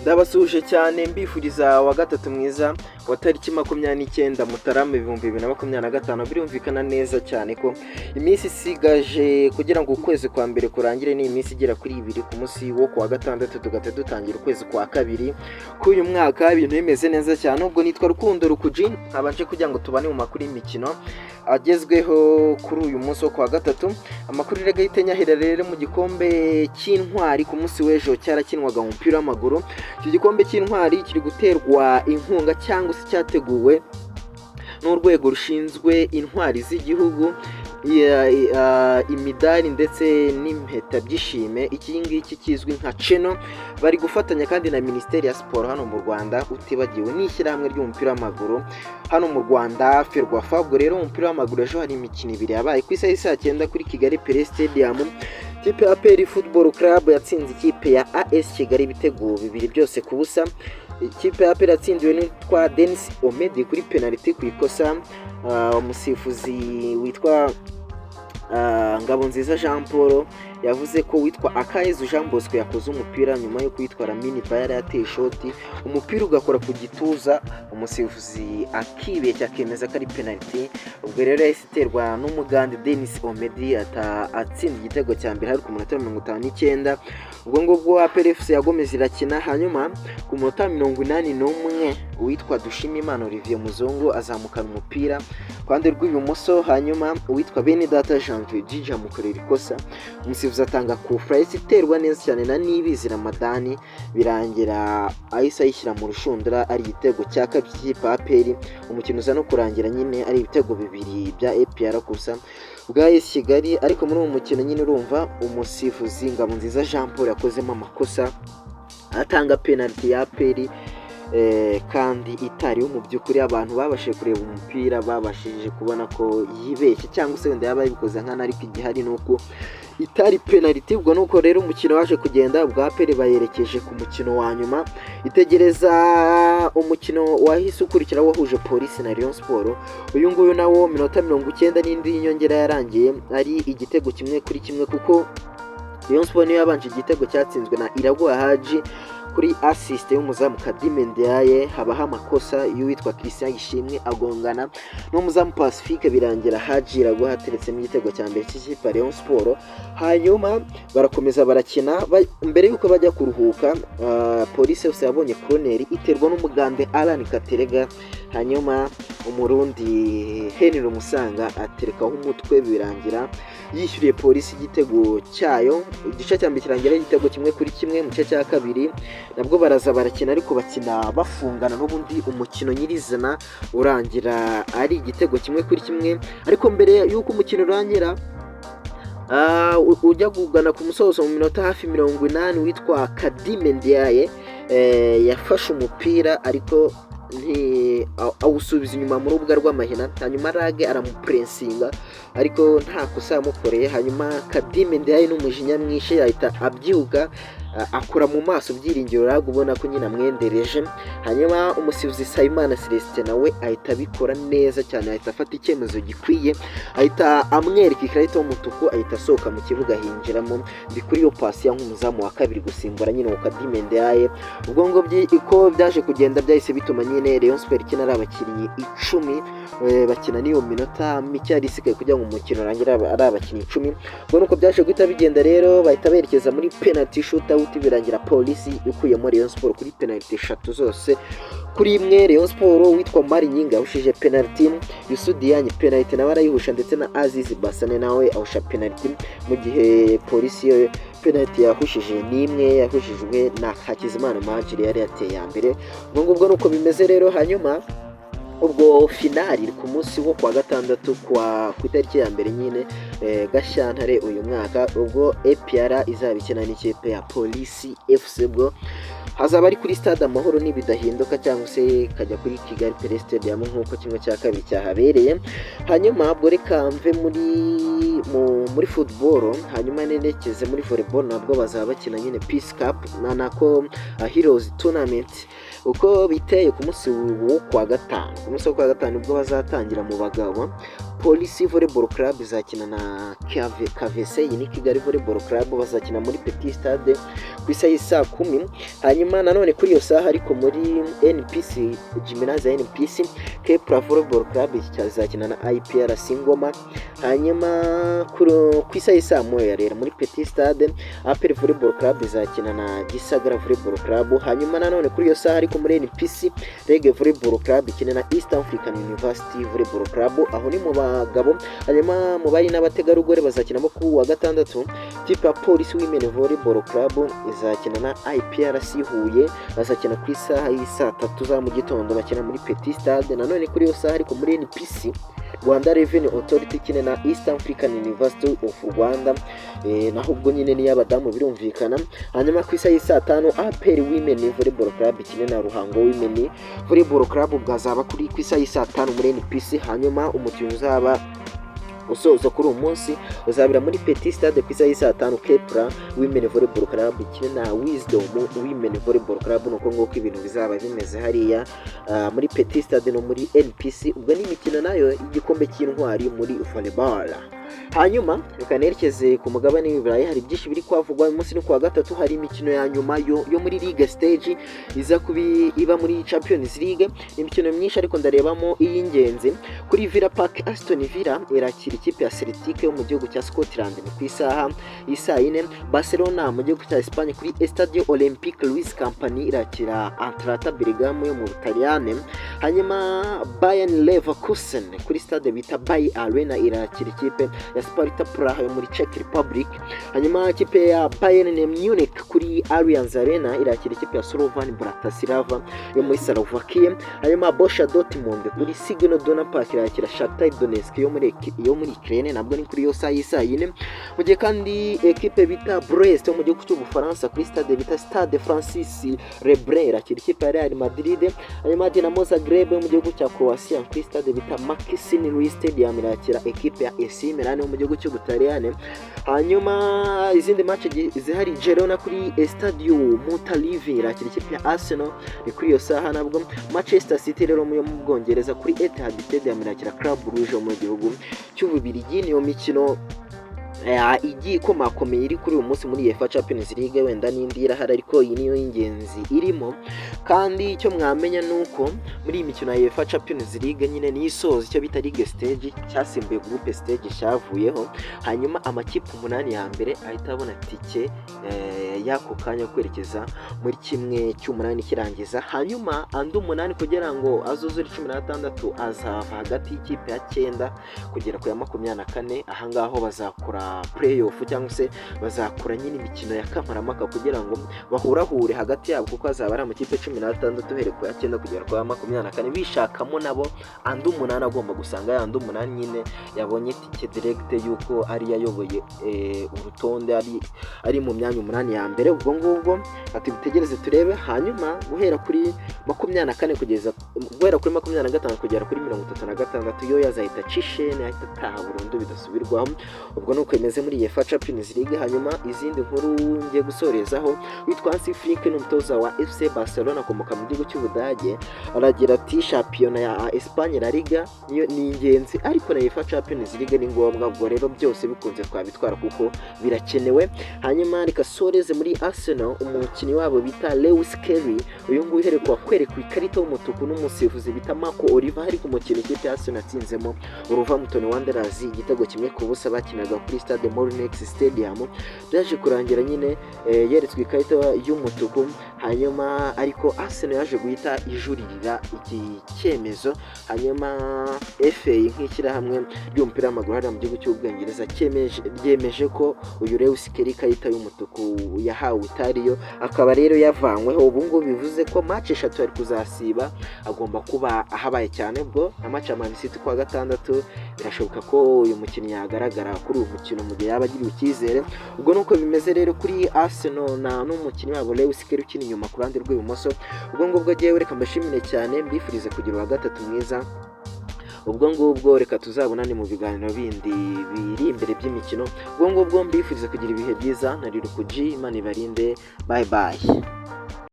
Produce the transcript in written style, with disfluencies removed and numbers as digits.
Ndabasuje cyane mbifuriza wa gatatu mwiza wa tariki 29 Mutarama 2025. Birumvikana neza cyane ko iminsi isigaje kugira ngo ukwezi kwa mbere kurangire ni iminsi igera kuri 2 ku munsi wo kwa gatandatu tugate dutangira ukwezi kwa kabiri k'uyu mwaka. Ibintu bimeze neza cyane. Ubwo nitwa Rukundo Rukuji abanje kugira ngo tubane mu makuru y'imikino agezweho kuri uyu munsi wo kwa gatatu. Amakuru rega yitenya rero mu gikombe cy'intwari ku munsi w'ejo cyarakinwaga mu mupira w'amaguru. Iki gikombe cy'intwari kiri guterwa inkunga cyangwa se cyateguwe n'urwego rushinzwe intwari z'igihugu, imidari ndetse n'impeta by'ishime. Iki ngiki kizwi nka Cheno, bari gufatanya kandi na Minisiteri ya Siporo hano mu Rwanda, utibagiwe n'ishyirahamwe ry'umupira w'amaguru hano mu Rwanda Ferwafa. Ubwo rero umupira w'amaguru ejo hari imikino ibiri yabaye ku isaha saa 9 kuri Kigali Pele Stadium. Ikipe ya APR Football Club yatsinze ikipe ya AS Kigali ibitego 2 byose ku busa. Ikipe ya APR yatsindiwe n'itwa Denis Omedi kuri penalty ku ikosa. Umusifuzi witwa Ngabonziza Jean Paul yavuze ko witwa Akayezu Jean Bosco yakoze umupira nyuma yo kwitwara mini bayara yateye shoti, umupira ugakora ku gituza, umusifuzi akibeshya akemeza ko ari penalty. Ubwo rero yahise n'umugande Denis Omedi atsinda igitego cya mbere hari ku munota 59. Ubwo ngubwo APR FC yagomeza irakina, hanyuma ku munota 81 uwitwa Dushimimana Olivier Muzungu azamukana umupira kwande rw'ibumoso, hanyuma uwitwa Benedata Janvier Jija mukorera ikosa, umusifuzi atanga ku frayisi iterwa neza cyane na Nibizi Ramadani, birangira ahise ayishyira mu rushundura ari igitego cya kabiri APR. Umukino uza no kurangira nyine ari ibitego 2 bya APR gusa bwa AS Kigali. Ariko muri uwo mukino nyine urumva umusifuzi Ngabonziza Jean Paul yakozemo amakosa atanga penalty ya APR, kandi itariho mu by'ukuri. Abantu babashije kureba umupira babashije kubona ko yibeshye cyangwa se wenda yaba yabikoze nkana, ariko igihari nuko itari penalty. Ubwo nuko rero umukino waje kugenda, ubwa APR bayerekeje ku mukino wa nyuma. Itegereza umukino wahise ukurikira wahuje Police na Rayon Sport. Uyu nguyu nawo minota 90 n'indi y'inyongera yarangiye ari igitego 1-1, kuko Rayon Sport niyo yabanje igitego cyatsinzwe na Iraguha Haji kuri assist y'umuzamu Kadime Ndiaye. Habaho amakosa y'uwitwa Christian Gishimwe agongana n'umuzamu Pacifique, birangira Haji Iraguha hateretsemo igitego cya mbere cy'ikipe Rayon Sport. Hanyuma barakomeza barakina, mbere yuko bajya kuruhuka Police yose yabonye corner iterwa n'umugande Alan Katerega, hanyuma umurundi Henry Musanga aterekaho umutwe, birangira yishyuriye Police igitego cyayo. Igice cya mbere kirangira igitego 1-1. Mu gice cya kabiri nabwo baraza barakina, ariko bakina bafungana n'ubundi umukino nyirizina urangira ari igitego 1-1. Ariko mbere y'uko umukino urangira ujya kugana ku musozo mu minota hafi 80 witwa Kadime Ndiaye yafashe umupira ariko awusubiza inyuma mu rubuga rw'amahina, hanyuma Rage aramupressinga ariko nta kosa yamukoreye. Hanyuma Kadime Ndiaye n'umujinya mwinshi yahita abyuka akura mu maso byiringiro Rage, ubona ko nyina amwendereje. Hanyuma umusifuzi Sayimana Celestin nawe ahita abikora neza cyane, ahita afata icyemezo gikwiye, ahita amwereka ikarita y'umutuku, ahita asohoka mu kibuga hinjiramo bikuri yo pasi ya nk'umuzamu wa kabiri gusimbura nyine wa Kadime Ndiaye. Ubwo ngo iko byaje kugenda byahise bituma nyine Rayon Sport ikina ari abakinnyi 10, bakina niyo minota mike yari isigaye kugira ngo umukino urangire ari abakinnyi 10. Ubwo nuko byaje guhita bigenda rero, bahita berekeza muri penalty shootout, birangira Police ikuyemo Rayon Sport kuri penalty 3 zose kuri imwe. Rayon Sport witwa Mari Nyinga yahushije penalty, Yusudianye penalty nawe arayihusha, ndetse na Aziz Basane nawe ahusha penalty, mu gihe Police yo penalty yahushije n'imwe yahushijwe na Hakizimana Majiri yari yateye ya mbere. Ubwo nuko bimeze rero. Hanyuma ubwo finali ku munsi wo kwa gatandatu ku itariki ya mbere nyine Gashyantare uyu mwaka, ubwo APR izabikina n'ikipe ya Police FC. Bwo hazaba ari kuri stade Amahoro nibidahinduka, cyangwa se kajya kuri Kigali Pele Stadium nk'uko kimwe cya kabiri cyahabereye. Hanyuma ubwo reka mve muri football, hanyuma nerekeze muri volleyball. Nabwo bazaba bakina nyine Peace Cup nako Heroes Tournament. uko biteye ku munsi wo kuwa gatanu ubwo bazatangira mu bagabo. Polisi Volleyball Club izakina na KVC ni Kigali Volleyball Club, bazakina muri Petit Stade ku isaha y'isa 10. hanyuma nanone kuri iyo saha ariko muri NPC Gymnase ya NPC Kepler Volleyball Club izakina na IPRC Ngoma. hanyuma ku isaha y'isa 1 rero muri Petit Stade APR Volleyball Club izakina na Gisagara Volleyball Club. hanyuma nanone kuri iyo saha ariko muri NPC Rege Volleyball Club ikina na East African University Volleyball Club, aho ni mu bagabo. hanyuma mu bari n'abategarugori bazakinamo ku wa gatandatu tipe ya Police Women Volleyball Club izakina na IPRC Huye, bazakina ku isaha y'isa 3 za mu gitondo, bakina muri Petit Stade. nanone kuri iyo saha ariko muri NPC Rwanda Revenue Authority ikina na East African University of Rwanda, naho ubwo nyine ni y'abadamu birumvikana. hanyuma ku isaha y'isa 5 APR Women Volleyball Club ikina na Ruhango Women Volleyball Club bwazaba kuri ku isaha y'isa 5 muri NPC. hanyuma umukino uzaba usoza kuri uyu munsi uzabira muri Petit Stade ku isaha y'isa 5 Kepler Women Volleyball Club ikina na Wisdom Women Volleyball Club. nuko nguko ibintu bizaba bimeze hariya muri Petit Stade no muri NPC. ubwo ni imikino nayo igikombe cy'intwari muri volleyball. hanyuma reka nerekeze ku mugabane w'Iburayi, hari byinshi biri kwavugwa. uyu munsi ni kuwa gatatu, hari imikino ya nyuma yo muri League Stage iza iba muri Champions League. imikino myinshi ariko ndarebamo iy'ingenzi. kuri Villa Park Aston Villa irakira ikipe ya Celtic yo mu gihugu cya Scotland ni ku isaha y'isa 4. Barcelona mu gihugu cya Espagne kuri Estadio Olympique Luis Company irakira Atalanta Bergamo yo mu Butaliyani. hanyuma Bayern Leverkusen kuri stade bita Bay Arena irakira ikipe ya Sparta Praha yo muri Czech Republic. hanyuma ikipe ya Bayern Munich kuri Allianz Arena irakira ikipe ya Slovan Bratislava yo muri Slovakia. hanyuma Borussia Dortmund kuri Signal Iduna Park irakira Shakhtar Donetsk yo muri Ukraine, nabwo ni kuri yo saa y'isa 4. mu gihe kandi ekipe bita Brest yo mu gihugu cy'Ubufaransa kuri stade bita Stade Francis Lebrun irakira ikipe ya Real Madrid. hanyuma Dinamo Zagreb yo mu gihugu cya Croatia kuri stade bita Maxim Luis Stadium irakira ekipe ya AC Milan yo mu gihugu cy'Ubutaliyani. hanyuma izindi match zihari Girona kuri Estadio Montalivi irakira ikipe ya Arsenal ni kuri iyo saha. nabwo Manchester City rero mu Bwongereza kuri Etihad Stadium irakira Club Brugge yo mu gihugu cy'Ububirigi. niyo mikino igiye ikomakomeye iri kuri uyu munsi muri UEFA Champions League. wenda n'indi irahari ariko iyi niyo y'ingenzi irimo. kandi icyo mwamenya nuko muri iyi mikino ya UEFA Champions League nyine ni isoza icyo bita League Stage cyasimbuye Group Stage cyavuyeho. hanyuma amakipe 8 ya mbere ahita abona tike y'ako kanya kwerekeza muri kimwe cy'umunani kirangiza. hanyuma andi 8 kugira ngo azuzure 16 azava hagati y'ikipe ya 9 kugera ku ya 24. ahangaho bazakora playoff cyangwa se bazakora nyine imikino ya kamaramaka kugira ngo bahurahure hagati yabo, kuko azaba ari amakipe 16 uhereye ku ya 9 kugera ku ya 24 bishakamo nabo andi 8 agomba gusanga ya andi 8 nyine yabonye tike direct yuko ari yayoboye urutonde ari mu myanya 8 ya mbere. ubwo ngubwo atubitegereze turebe. hanyuma guhera kuri 24 kugera kuri 25 kugera kuri 36 yo yazahita cishene ahita taha burundu bidasubirwaho. ubwo nuko imeze muri UEFA Champions League. hanyuma izindi nkuru ngiye gusorezaho, witwa Hansi Flick n'umutoza wa FC Barcelona akomoka mu gihugu cy'Ubudage aragira ati shampiyona ya Espagne La Liga niyo ni ingenzi ariko na UEFA Champions League ni ngombwa. ubwo rero byose bikunze twabitwara kuko birakenewe. hanyuma rikasoreze muri Arsenal umukinnyi wabo bita Lewis Kelly, uyu nguyu uherekwa kwerekwa ikarita y'umutuku n'umusifuzi bita Marco Oliver, hari ku mukino ikipe ya Arsenal atsinzemo Wolverhampton Wanderers igitego 1-0 bakinaga kuri stade Molineux Stadium. byaje kurangira nyine yeretswe ikarita y'umutuku. hanyuma ariko Arsenal yaje guhita ijuririra iki cyemezo. hanyuma FA nk'ishyirahamwe ry'umupira w'amaguru hariya mu gihugu cy'Ubwongereza cyemeje ko uyu Lewis Kelly ikarita y'umutuku yahawe itariyo, akaba rero yavanyweho. ubu ngubu bivuze ko match 3 ari kuzasiba, agomba kuba ahabaye cyane. ubwo na match ya Man City kwa gatandatu birashoboka ko uyu mukinnyi yagaragara kuri uyu mukino mu gihe yaba agiriwe icyizere. ubwo nuko bimeze rero kuri Arsenal n'umukinnyi wabo Lewis Kelly ukina inyuma ku ruhande rw'ibumoso. ubwo ngubwo giye reka mbashimire cyane, mbifurize kugira uwa gatatu mwiza. ubwo ngubwo reka tuzabonane mu biganiro bindi biri imbere by'imikino. ubwo ngubwo mbifurize kugira ibihe byiza. Nari Rukuji, Imana ibarinde, bye bye.